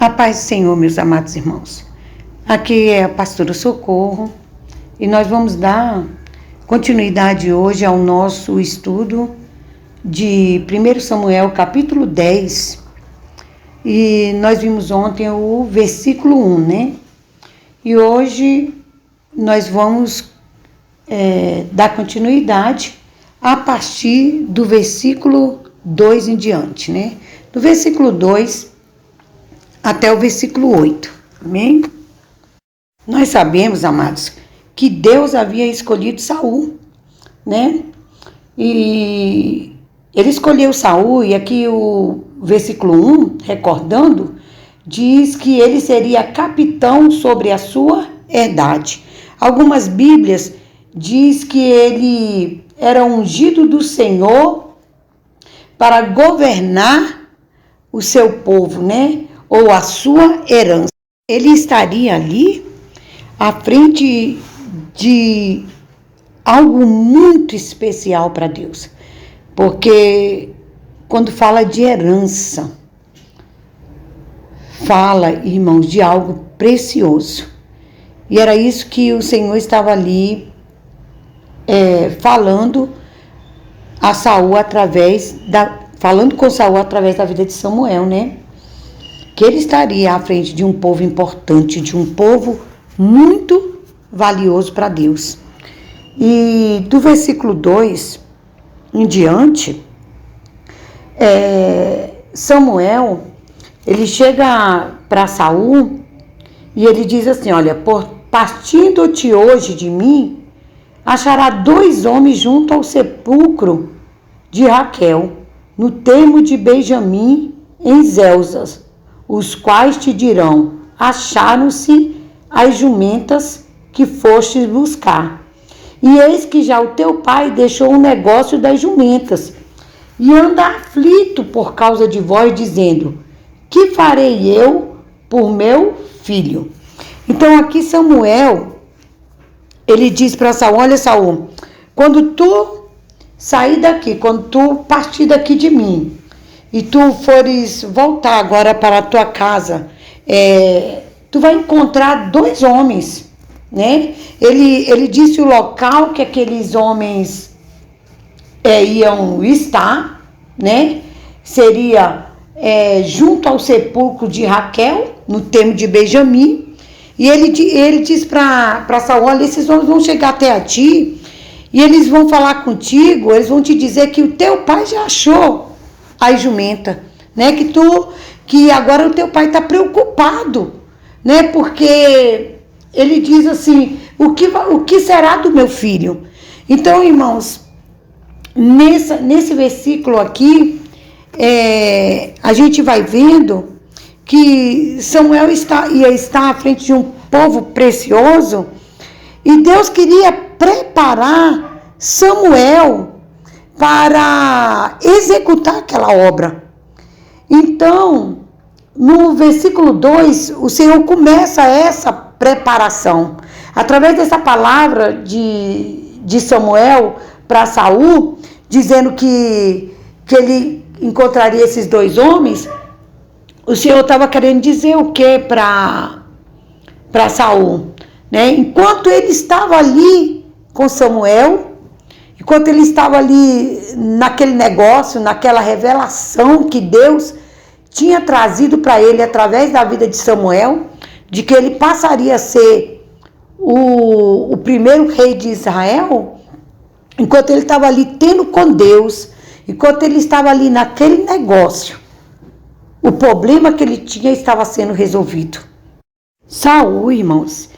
A paz do Senhor, meus amados irmãos. Aqui é a pastora Socorro e nós vamos dar continuidade hoje ao nosso estudo de 1 Samuel capítulo 10. E nós vimos ontem o versículo 1, né? E hoje nós vamos dar continuidade a partir do versículo 2 em diante, né? Do versículo 2 até o versículo 8, amém? Nós sabemos, amados, que Deus havia escolhido Saul, né? E ele escolheu Saul, e aqui o versículo 1, recordando, diz que ele seria capitão sobre a sua herdade. Algumas Bíblias diz que ele era ungido do Senhor para governar o seu povo, né? Ou a sua herança. Ele estaria ali à frente de algo muito especial para Deus. Porque quando fala de herança, fala, irmãos, de algo precioso. E era isso que o Senhor estava ali falando a Saul falando com Saul através da vida de Samuel, né? Que ele estaria à frente de um povo importante, de um povo muito valioso para Deus. E do versículo 2 em diante, Samuel, ele chega para Saul e ele diz assim: olha, partindo-te hoje de mim, achará 2 homens junto ao sepulcro de Raquel, no termo de Benjamim, em Zelzas, os quais te dirão: acharam-se as jumentas que fostes buscar. E eis que já o teu pai deixou o negócio das jumentas, e anda aflito por causa de vós, dizendo: que farei eu por meu filho? Então aqui Samuel, ele diz para Saul: olha, Saul, quando tu sair daqui, quando tu partir daqui de mim, e tu fores voltar agora para a tua casa, tu vai encontrar 2 homens, né? Ele disse o local que aqueles homens iam estar, né? Seria junto ao sepulcro de Raquel, no termo de Benjamim. E ele diz para Saul: olha, esses homens vão chegar até a ti e eles vão falar contigo, eles vão te dizer que o teu pai já achou a jumenta, né? Que agora o teu pai está preocupado, né? Porque ele diz assim: o que será do meu filho? Então, irmãos, nesse versículo aqui, a gente vai vendo que Samuel ia estar à frente de um povo precioso, e Deus queria preparar Samuel para executar aquela obra. Então, no versículo 2, o Senhor começa essa preparação. Através dessa palavra de Samuel para Saul, dizendo que ele encontraria esses 2 homens, o Senhor estava querendo dizer o que para Saul, né? Enquanto ele estava ali com Samuel, enquanto ele estava ali naquele negócio, naquela revelação que Deus tinha trazido para ele através da vida de Samuel, de que ele passaria a ser o primeiro rei de Israel, enquanto ele estava ali tendo com Deus, enquanto ele estava ali naquele negócio, o problema que ele tinha estava sendo resolvido. Saul, irmãos,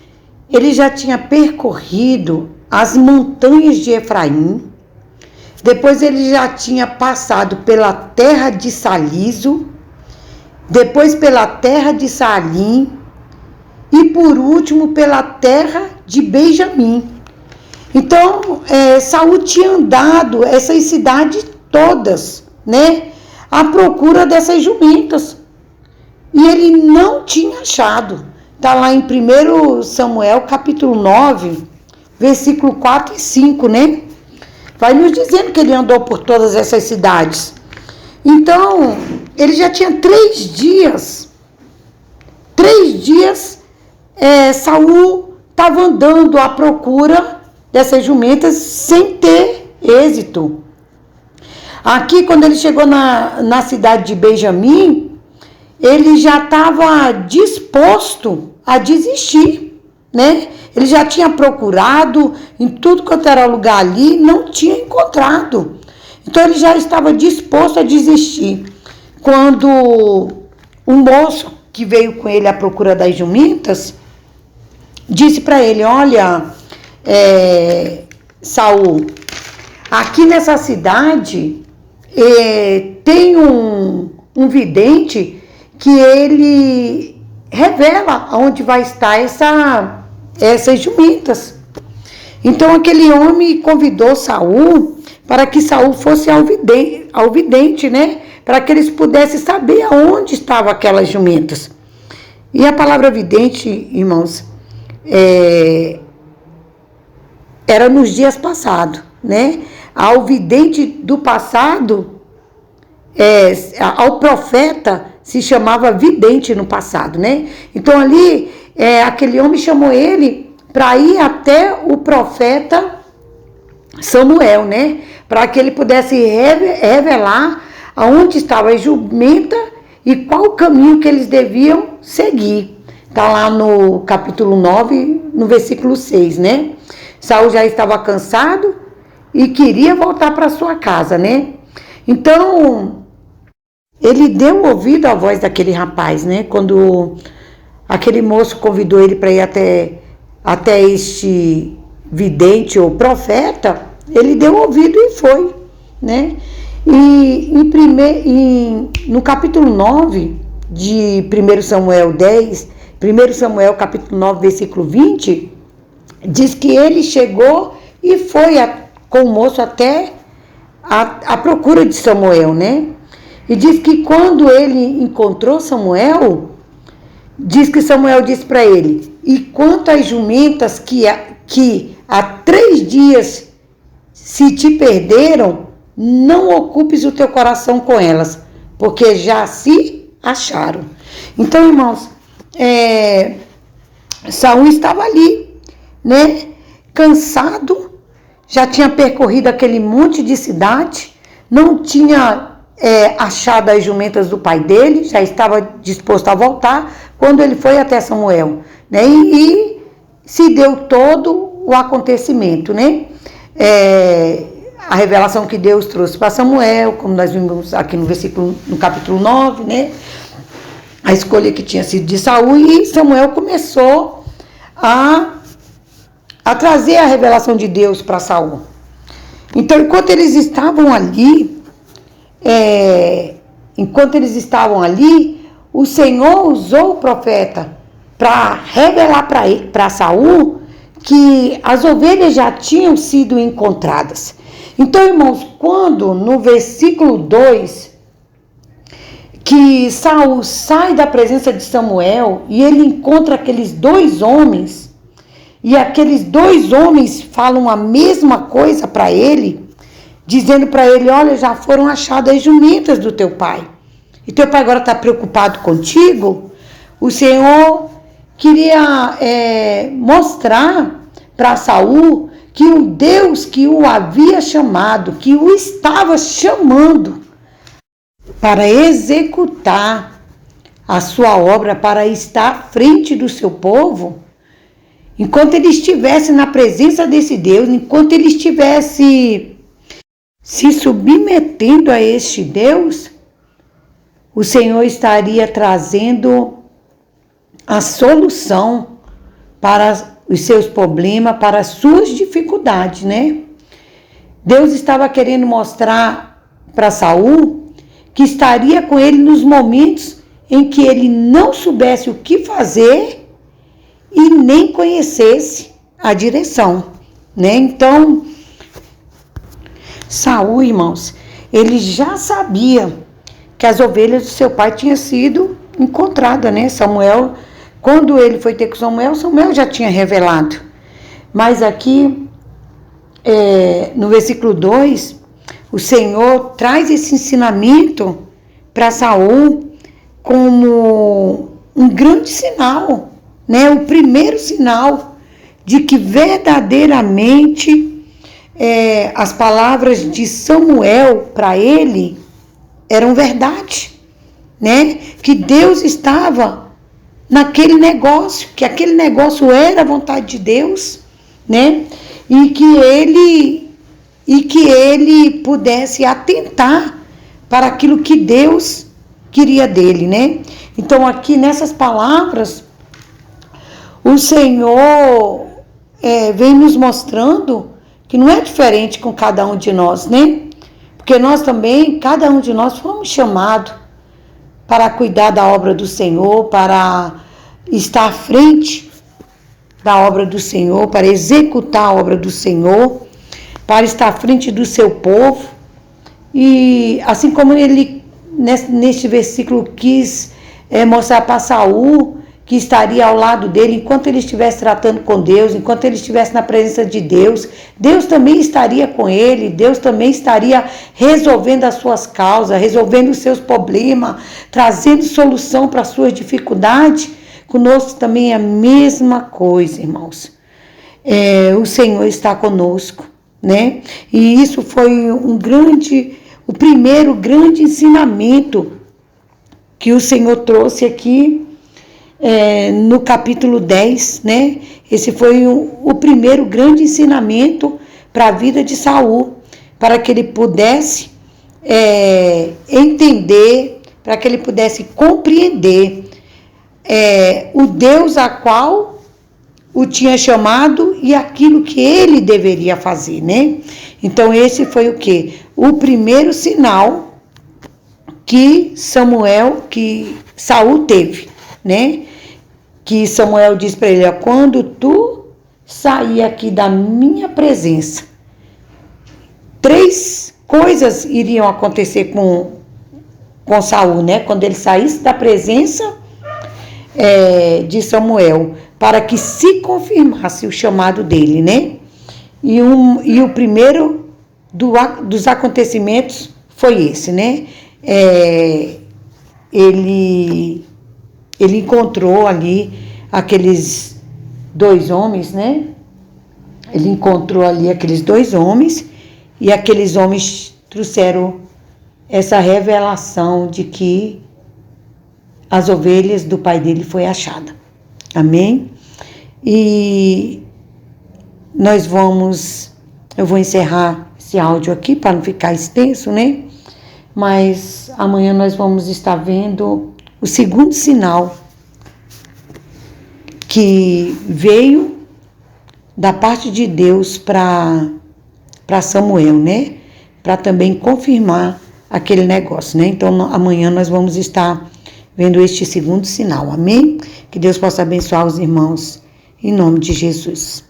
ele já tinha percorrido as montanhas de Efraim, depois ele já tinha passado pela terra de Salizo, depois pela terra de Salim, e por último pela terra de Benjamim. Então, Saul tinha andado essas cidades todas, né, à procura dessas jumentas, e ele não tinha achado. Está lá em 1 Samuel capítulo 9, versículo 4 e 5, né? Vai nos dizendo que ele andou por todas essas cidades. Então, ele já tinha 3 dias 3 dias, Saul estava andando à procura dessas jumentas sem ter êxito. Aqui, quando ele chegou na cidade de Benjamim, ele já estava disposto a desistir, né? Ele já tinha procurado em tudo quanto era lugar ali, não tinha encontrado. Então ele já estava disposto a desistir. Quando um moço que veio com ele à procura das jumentas disse para ele: olha, Saul, aqui nessa cidade tem um vidente que ele revela onde vai estar essas jumentas. Então aquele homem convidou Saul para que Saul fosse ao vidente, né? Para que eles pudessem saber aonde estavam aquelas jumentas. E a palavra vidente, irmãos, era nos dias passados, né? Ao vidente do passado, ao profeta se chamava vidente no passado, né? Então ali, aquele homem chamou ele para ir até o profeta Samuel, né? Para que ele pudesse revelar aonde estava a jumenta e qual o caminho que eles deviam seguir. Está lá no capítulo 9, no versículo 6, né? Saul já estava cansado e queria voltar para sua casa, né? Então, ele deu ouvido à voz daquele rapaz, né? Quando aquele moço convidou ele para ir até este vidente ou profeta, ele deu ouvido e foi, né? E no capítulo 9 de 1 Samuel 10, 1 Samuel capítulo 9, versículo 20, diz que ele chegou e foi com o moço até a procura de Samuel, né? E diz que quando ele encontrou Samuel, diz que Samuel disse para ele: e quanto às jumentas que há 3 dias se te perderam, não ocupes o teu coração com elas, porque já se acharam. Então, irmãos, Saul estava ali, né? Cansado, já tinha percorrido aquele monte de cidade, não tinha achado as jumentas do pai dele, já estava disposto a voltar, quando ele foi até Samuel, né? E se deu todo o acontecimento, né? A revelação que Deus trouxe para Samuel, como nós vimos aqui no capítulo 9, né? A escolha que tinha sido de Saul, e Samuel começou a trazer a revelação de Deus para Saul. Então, enquanto eles estavam ali, o Senhor usou o profeta para revelar para Saul que as ovelhas já tinham sido encontradas. Então, irmãos, quando no versículo 2, que Saul sai da presença de Samuel e ele encontra aqueles 2 homens, e aqueles 2 homens falam a mesma coisa para ele, dizendo para ele: olha, já foram achadas as jumentas do teu pai, e teu pai agora está preocupado contigo. O Senhor queria mostrar para Saul que o Deus que o havia chamado, que o estava chamando para executar a sua obra, para estar à frente do seu povo, enquanto ele estivesse na presença desse Deus, enquanto ele estivesse se submetendo a este Deus, o Senhor estaria trazendo a solução para os seus problemas, para as suas dificuldades, né? Deus estava querendo mostrar para Saul que estaria com ele nos momentos em que ele não soubesse o que fazer e nem conhecesse a direção, né? Então, Saul, irmãos, ele já sabia que as ovelhas do seu pai tinham sido encontradas, né? Samuel, quando ele foi ter com Samuel, Samuel já tinha revelado. Mas aqui, no versículo 2, o Senhor traz esse ensinamento para Saul como um grande sinal, né? O primeiro sinal de que verdadeiramente as palavras de Samuel para ele eram verdade, né? Que Deus estava naquele negócio, que aquele negócio era a vontade de Deus, né? E que ele pudesse atentar para aquilo que Deus queria dele, né? Então aqui nessas palavras o Senhor vem nos mostrando que não é diferente com cada um de nós, né? Porque nós também, cada um de nós fomos chamados para cuidar da obra do Senhor, para estar à frente da obra do Senhor, para executar a obra do Senhor, para estar à frente do seu povo. E assim como ele, neste versículo, quis mostrar para Saul que estaria ao lado dele, enquanto ele estivesse tratando com Deus, enquanto ele estivesse na presença de Deus, Deus também estaria com ele, Deus também estaria resolvendo as suas causas, resolvendo os seus problemas, trazendo solução para as suas dificuldades. Conosco também é a mesma coisa, irmãos. O Senhor está conosco, né? E isso foi o primeiro grande ensinamento que o Senhor trouxe aqui no capítulo 10, né? Esse foi o primeiro grande ensinamento para a vida de Saul, para que ele pudesse entender, para que ele pudesse compreender o Deus a qual o tinha chamado e aquilo que ele deveria fazer, né? Então esse foi o quê? O primeiro sinal que Saul teve, né? Que Samuel diz para ele: quando tu sair aqui da minha presença, 3 coisas iriam acontecer com Saul, né? Quando ele saísse da presença de Samuel, para que se confirmasse o chamado dele, né? E o primeiro dos acontecimentos foi esse, né? Ele encontrou ali aqueles 2 homens, né? Ele encontrou ali aqueles 2 homens e aqueles homens trouxeram essa revelação de que as ovelhas do pai dele foi achada. Amém? E eu vou encerrar esse áudio aqui para não ficar extenso, né? Mas amanhã nós vamos estar vendo o segundo sinal que veio da parte de Deus para Samuel, né? Para também confirmar aquele negócio, né? Então amanhã nós vamos estar vendo este segundo sinal, amém? Que Deus possa abençoar os irmãos, em nome de Jesus.